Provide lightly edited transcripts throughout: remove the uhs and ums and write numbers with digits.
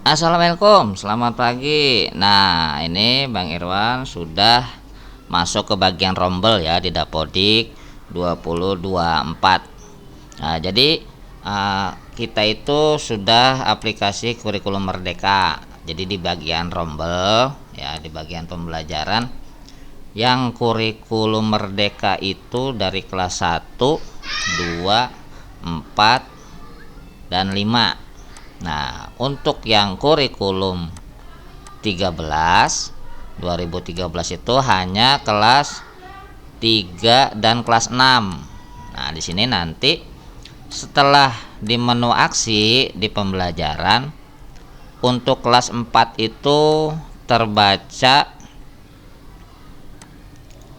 Assalamualaikum, selamat pagi. Nah, ini Bang Irwan sudah masuk ke bagian rombel ya di Dapodik 2024. Nah, jadi kita itu sudah aplikasi kurikulum Merdeka. Jadi di bagian rombel ya, di bagian pembelajaran yang kurikulum Merdeka itu dari kelas 1, 2, 4, dan 5. Nah, untuk yang kurikulum 13 2013 itu hanya kelas 3 dan kelas 6. Nah, di sini nanti setelah di menu aksi di pembelajaran untuk kelas 4 itu terbaca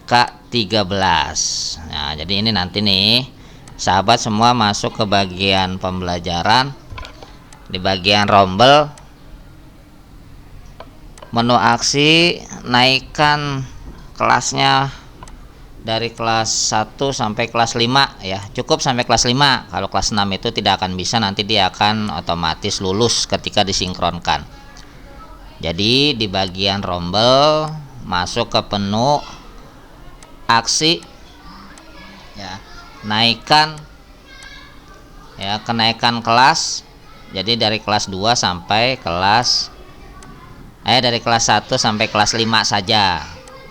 K13. Nah, jadi ini nanti nih sahabat semua masuk ke bagian pembelajaran. Di bagian rombel menu aksi naikkan kelasnya dari kelas 1 sampai kelas 5 ya. Cukup sampai kelas 5. Kalau kelas 6 itu tidak akan bisa, nanti dia akan otomatis lulus ketika disinkronkan. Jadi di bagian rombel masuk ke menu aksi ya, naikkan ya, kenaikan kelas. Jadi dari kelas 2 sampai kelas dari kelas 1 sampai kelas 5 saja.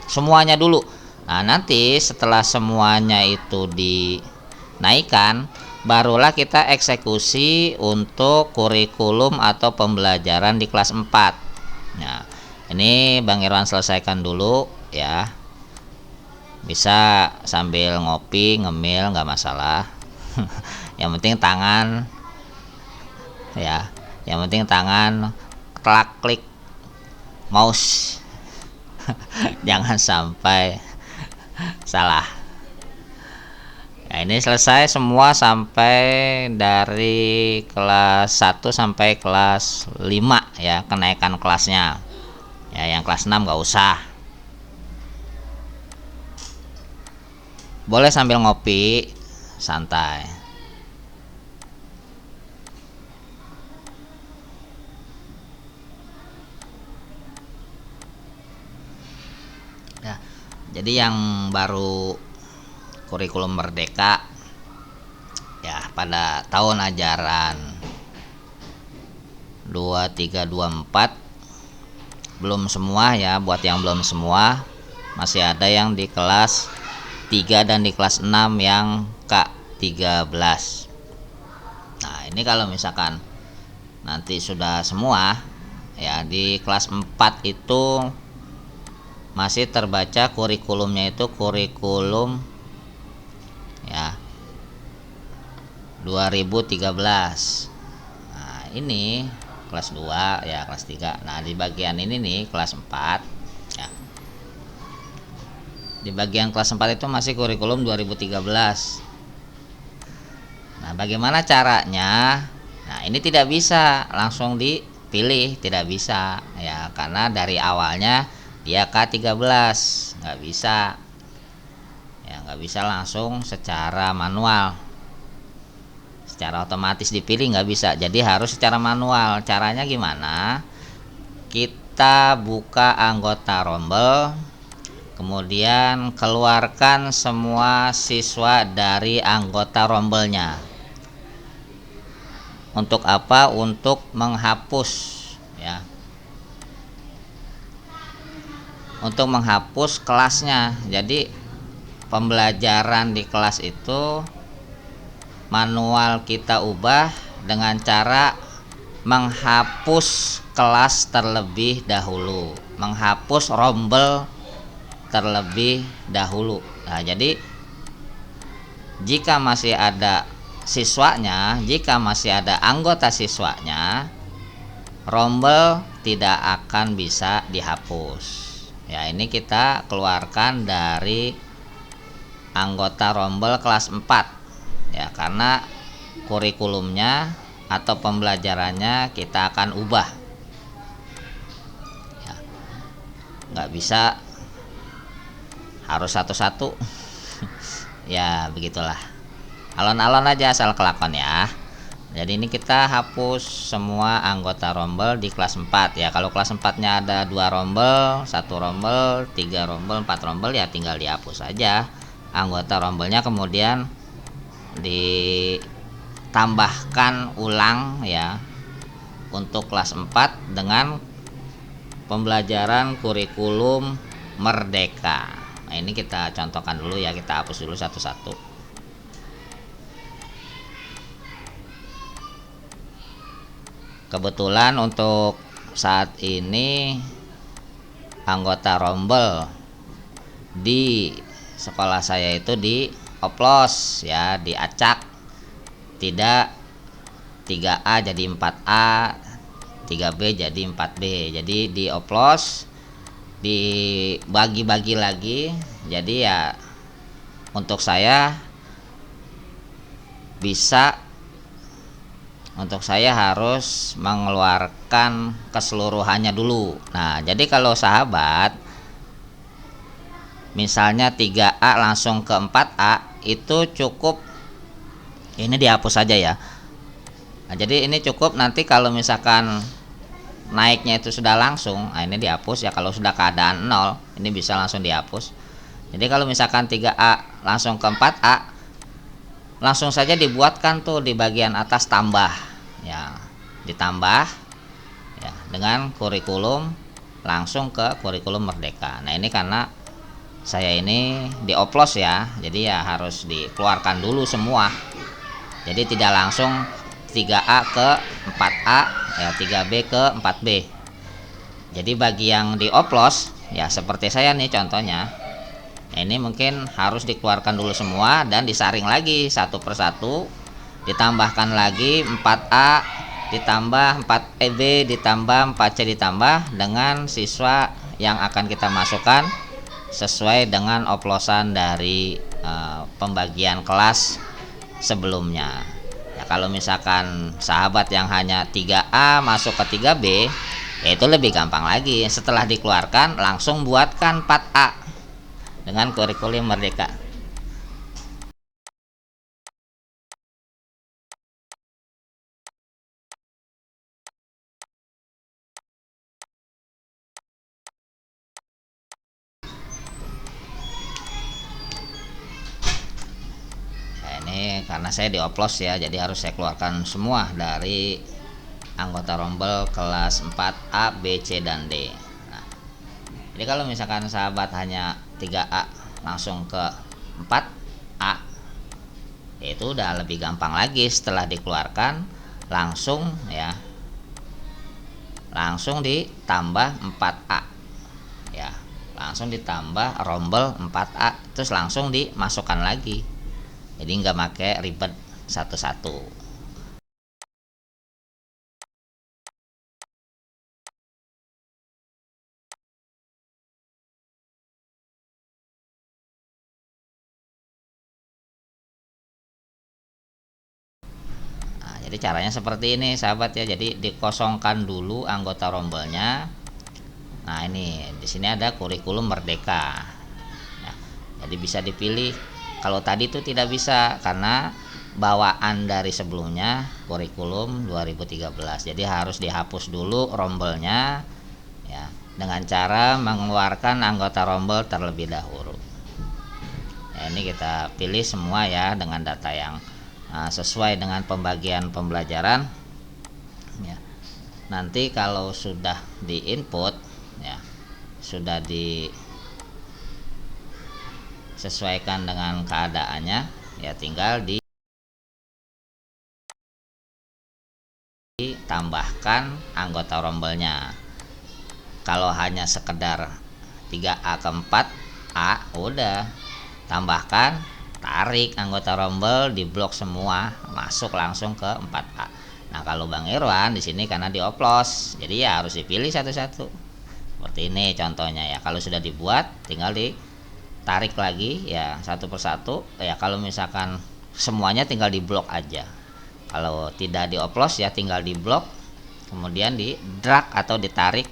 Semuanya dulu. Nah, nanti setelah semuanya itu dinaikkan, barulah kita eksekusi untuk kurikulum atau pembelajaran di kelas 4. Nah, ini Bang Irwan selesaikan dulu ya. Bisa sambil ngopi, ngemil, nggak masalah. Yang penting tangan ya, yang penting tangan klik mouse. Jangan sampai salah ya. Ini selesai semua sampai dari kelas 1 sampai kelas 5 ya, kenaikan kelasnya ya. Yang kelas 6 nggak usah, boleh sambil ngopi santai. Ya, jadi yang baru kurikulum Merdeka ya pada tahun ajaran 2324 belum semua ya. Buat yang belum semua, masih ada yang di kelas 3 dan di kelas 6 yang K13. Nah, ini kalau misalkan nanti sudah semua ya, di kelas 4 itu masih terbaca kurikulumnya itu kurikulum ya 2013. Nah, ini kelas 2 ya, kelas 3. Nah, di bagian ini nih kelas 4 ya. Di bagian kelas 4 itu masih kurikulum 2013. Nah, bagaimana caranya? Nah, ini tidak bisa langsung dipilih, tidak bisa ya, karena dari awalnya dia K13, nggak bisa ya, nggak bisa langsung secara manual, secara otomatis dipilih nggak bisa, jadi harus secara manual. Caranya gimana? Kita buka anggota rombel, kemudian keluarkan semua siswa dari anggota rombelnya. Untuk apa? Untuk menghapus ya, untuk menghapus kelasnya. Jadi pembelajaran di kelas itu manual kita ubah dengan cara menghapus kelas terlebih dahulu, menghapus rombel terlebih dahulu. Nah, jadi jika masih ada siswanya, jika masih ada anggota siswanya, rombel tidak akan bisa dihapus ya. Ini kita keluarkan dari anggota rombel kelas 4 ya, karena kurikulumnya atau pembelajarannya kita akan ubah ya. Nggak bisa harus satu-satu ya, begitulah. Alon-alon aja asal kelakon ya. Jadi ini kita hapus semua anggota rombel di kelas 4 ya. Kalau kelas 4-nya ada 2 rombel, 1 rombel, 3 rombel, 4 rombel ya tinggal dihapus saja anggota rombelnya, kemudian ditambahkan ulang ya untuk kelas 4 dengan pembelajaran kurikulum Merdeka. Nah, ini kita contohkan dulu ya, kita hapus dulu satu-satu. Kebetulan untuk saat ini anggota rombel di sekolah saya itu dioplos ya, diacak, tidak 3A jadi 4A, 3B jadi 4B. Jadi dioplos, dibagi-bagi lagi. Jadi ya untuk saya harus mengeluarkan keseluruhannya dulu. Nah, jadi kalau sahabat misalnya 3A langsung ke 4A itu cukup, ini dihapus saja ya. Nah, jadi ini cukup, nanti kalau misalkan naiknya itu sudah langsung, nah ini dihapus ya. Kalau sudah keadaan 0, ini bisa langsung dihapus. Jadi kalau misalkan 3A langsung ke 4A, langsung saja dibuatkan tuh di bagian atas tambah ya, ditambah ya dengan kurikulum, langsung ke kurikulum Merdeka. Nah, ini karena saya ini dioplos ya, jadi ya harus dikeluarkan dulu semua. Jadi tidak langsung 3A ke 4A ya, 3B ke 4B. Jadi bagi yang dioplos ya seperti saya nih contohnya, ini mungkin harus dikeluarkan dulu semua dan disaring lagi satu persatu, ditambahkan lagi 4A ditambah 4B ditambah 4C ditambah dengan siswa yang akan kita masukkan sesuai dengan oplosan dari pembagian kelas sebelumnya ya. Kalau misalkan sahabat yang hanya 3A masuk ke 3B ya, itu lebih gampang lagi. Setelah dikeluarkan langsung buatkan 4A dengan kurikulum Merdeka. Ini karena saya dioplos ya, jadi harus saya keluarkan semua dari anggota rombel kelas 4A, B, C, dan D. Nah, jadi kalau misalkan sahabat hanya 3A langsung ke 4A, itu udah lebih gampang lagi. Setelah dikeluarkan langsung ya, langsung ditambah 4A ya, langsung ditambah rombel 4A, terus langsung dimasukkan lagi. Jadi nggak pakai ribet satu-satu. Nah, jadi caranya seperti ini sahabat ya. Jadi dikosongkan dulu anggota rombelnya. Nah, ini di sini ada kurikulum Merdeka ya, jadi bisa dipilih. Kalau tadi itu tidak bisa karena bawaan dari sebelumnya kurikulum 2013. Jadi harus dihapus dulu rombelnya ya, dengan cara mengeluarkan anggota rombel terlebih dahulu ya. Ini kita pilih semua ya dengan data yang sesuai dengan pembagian pembelajaran ya. Nanti kalau sudah di input ya, sudah disesuaikan dengan keadaannya ya, tinggal ditambahkan anggota rombelnya. Kalau hanya sekedar 3A ke 4A, udah tambahkan, tarik anggota rombel, diblok semua, masuk langsung ke 4A. Nah, kalau Bang Irwan di sini karena dioplos, jadi ya harus dipilih satu-satu. Seperti ini contohnya ya. Kalau sudah dibuat tinggal ditarik lagi ya satu persatu ya. Kalau misalkan semuanya tinggal diblok aja. Kalau tidak dioplos ya tinggal diblok, kemudian di drag atau ditarik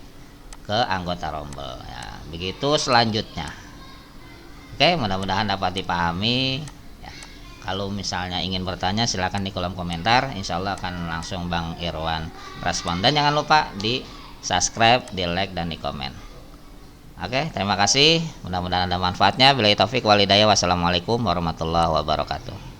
ke anggota rombel ya. Begitu selanjutnya. Oke, mudah-mudahan dapat dipahami ya. Kalau misalnya ingin bertanya silakan di kolom komentar, insya Allah akan langsung Bang Irwan respon. Dan jangan lupa di subscribe, di like, dan di komen. Oke, terima kasih, mudah-mudahan ada manfaatnya. Billahi taufik wal hidayah. Wassalamualaikum warahmatullahi wabarakatuh.